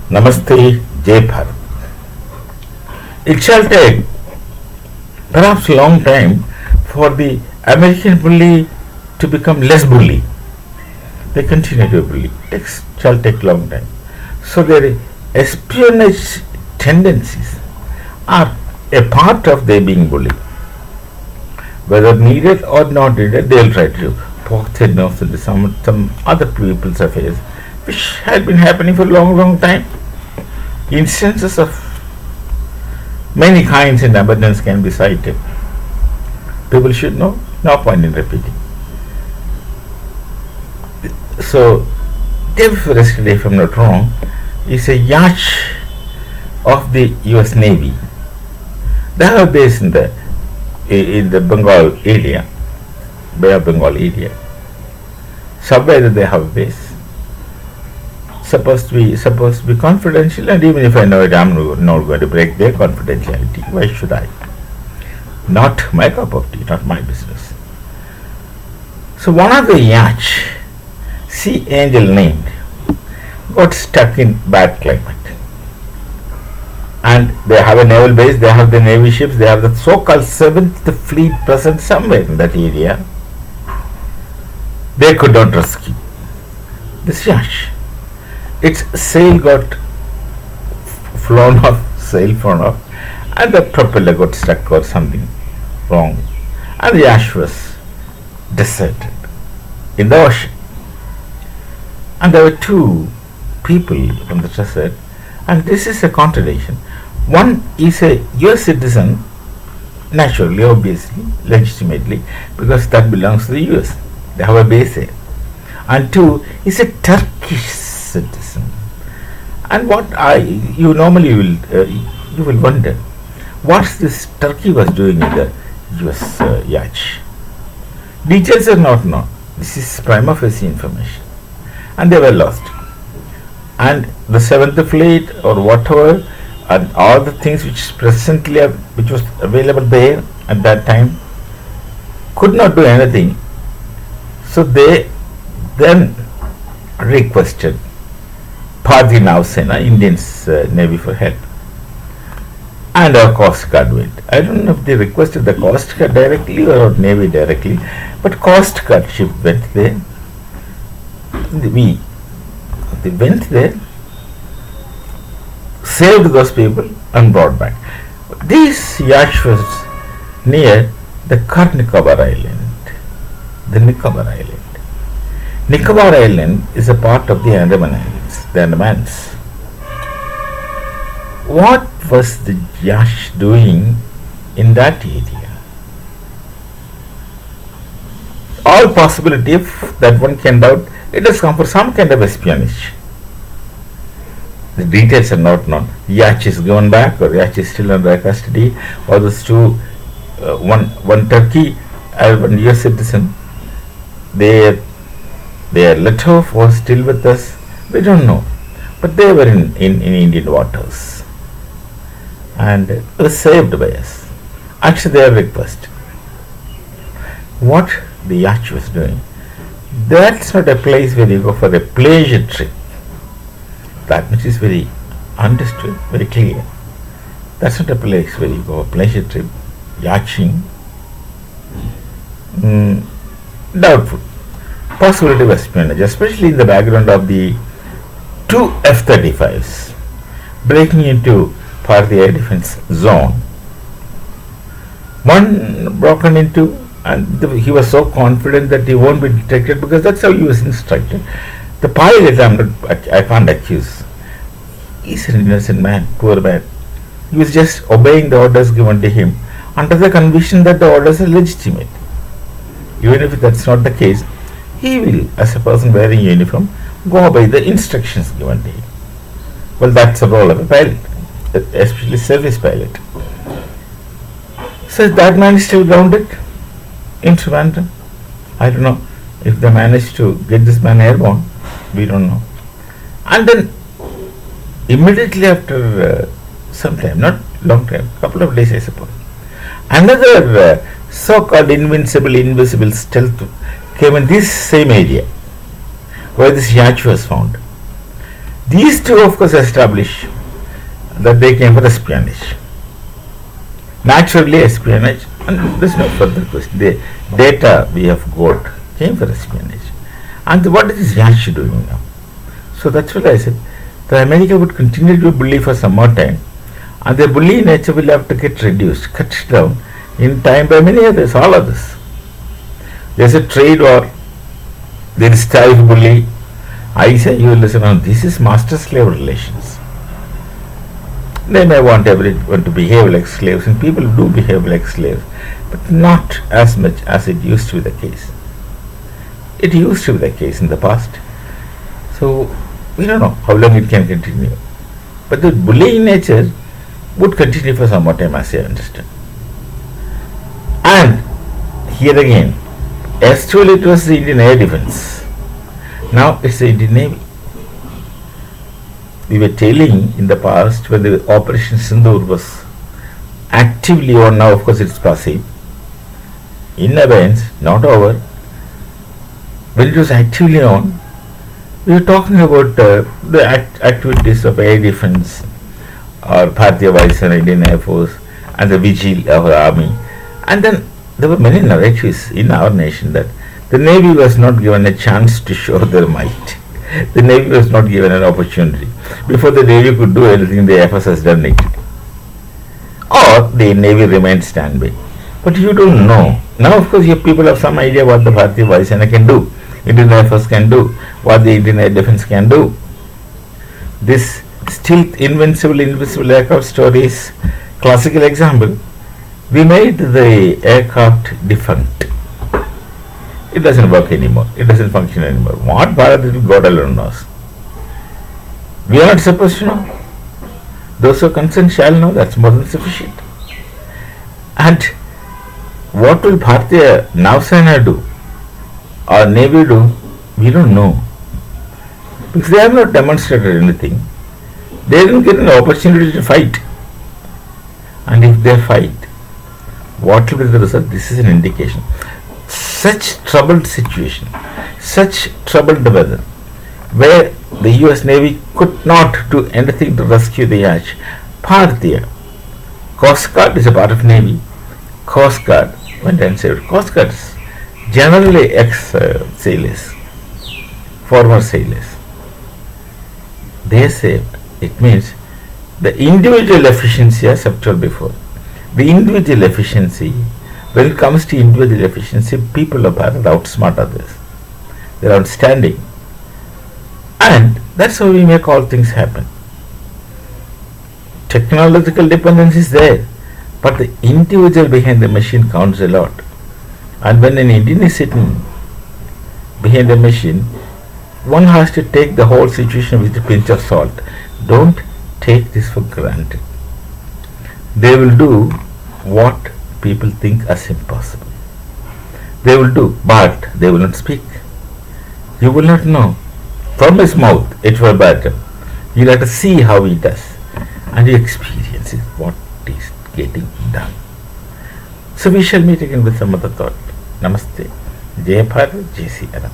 Namaste, Jai Bharat. It shall take perhaps a long time for the American bully to become less bully. They continue to bully. It shall take long time. So their espionage tendencies are a part of their being bullied. Whether needed or not needed, they will try to poke their nose into some other people's affairs, which had been happening for a long time. Instances of many kinds in abundance can be cited. People should know, no point in repeating. So, Dave yesterday, if I am not wrong, is a yacht of the US Navy. They have a base in the Bengal area, Bay of Bengal area. Somewhere they have a base. Supposed to be confidential, and even if I know it, I'm not going to break their confidentiality. Why should I? Not my cup of tea, not my business. So one of the yachts, Sea Angel named, got stuck in bad climate. And they have a naval base, they have the navy ships, they have the so-called 7th Fleet present somewhere in that area. They could not rescue this yacht. Its sail got flown off, and the propeller got stuck or something wrong. And the yacht was deserted in the ocean. And there were two people on the desert, and this is a contradiction. One is a US citizen, naturally, obviously, legitimately, because that belongs to the US. They have a base there. And two is a Turkish citizen. And what you normally will wonder, what this Turkey was doing in the US yacht. Details are not known. This is prima facie information. And they were lost. And the 7th Fleet or whatever, and all the things which was available there at that time, could not do anything. So they then requested Padri Navsena, Indians Navy, for help. And our Coast Guard went. I don't know if they requested the Coast Guard directly or Navy directly, but Coast Guard ship went there. They went there, saved those people and brought back. This yacht was near the Nicobar Island. The Nicobar Island. Nicobar Island is a part of the Andaman Islands, the Andamans. What was the yacht doing in that area? All possibility, if that one can doubt, it has come for some kind of espionage. The details are not known. Yacht is given back, or yacht is still under custody, or those two, one Turkey and one US citizen, their letter was still with us. We don't know, but they were in Indian waters and were saved by us. Actually, their request. What the yacht was doing, that's not a place where you go for a pleasure trip. That much is very understood, very clear. That's not a place where you go for a pleasure trip. Yachting, doubtful. Possibility of espionage, especially in the background of the two F-35s breaking into part of the air defense zone. One broken into, and he was so confident that he won't be detected because that's how he was instructed. The pilot, I can't accuse. He's an innocent man, poor man. He was just obeying the orders given to him under the conviction that the orders are legitimate. Even if that's not the case, he will, as a person wearing uniform, go by the instructions given to him. Well, that's the role of a pilot, especially service pilot. So that man is still grounded in Trivandrum. I don't know if they managed to get this man airborne. We don't know. And then immediately after some time, not long time, couple of days I suppose, another so-called invisible stealth came in this same area where this yacht was found. These two, of course, establish that they came for espionage. Naturally, espionage, and there's no further question. The data we have got came for espionage. And what is Yash doing now? So that's what I said. The America would continue to bully for some more time, and their bully nature will have to get reduced, cut down in time by many others, all others. There's a trade war, there is tariff bully. I say, you listen, on this is master-slave relations. They may want everyone to behave like slaves, and people do behave like slaves, but not as much as it used to be the case. It used to be the case in the past. So, we don't know how long it can continue. But the bullying nature would continue for some more time, as I understand. And here again, actually it was the Indian Air Defense. Now it's the Indian Navy. We were telling in the past when the Operation Sindoor was actively on, now of course it's passive. In abeyance, not over. When it was actively on, we were talking about the activities of air defense or Bharatiya Vaisana, Indian Air Force, and the vigil of our army. And then there were many narratives in our nation that the Navy was not given a chance to show their might. The Navy was not given an opportunity. Before the Navy could do anything, the Air Force has done it. Or the Navy remained standby. But you don't know. Now, of course, you people have some idea what the Bharatiya Vaisana can do, Indian Air Force can do, what the Indian Air Defense can do. This still invincible, invisible aircraft story is classical example. We made the aircraft defunct. It doesn't work anymore. It doesn't function anymore. What Bharat God alone knows. We are not supposed to know. Those who are concerned shall know. That's more than sufficient. And what will Bharatiya Nausena do or Navy do? We don't know. Because they have not demonstrated anything. They didn't get an opportunity to fight. And if they fight, what will be the result? This is an indication. Such troubled situation, such troubled weather, where the US Navy could not do anything to rescue the yacht. Bharatiya Coast Guard is a part of Navy. Coast Guard went and saved. Coast Guards, generally ex-sailors, former sailors. They saved. It means the individual efficiency, as I've told before, the individual efficiency, when it comes to individual efficiency, people of Bharat outsmart others. They are outstanding. And that's how we make all things happen. Technological dependence is there, but the individual behind the machine counts a lot. And when an Indian is sitting behind the machine, one has to take the whole situation with a pinch of salt. Don't take this for granted. They will do what people think as impossible. They will do, but they will not speak. You will not know. From his mouth, it will better. You'll have to see how he does. And you experience it, what is getting done. So we shall meet again with some other thought. Namaste. Jai Bharat, Jai Sri Ram.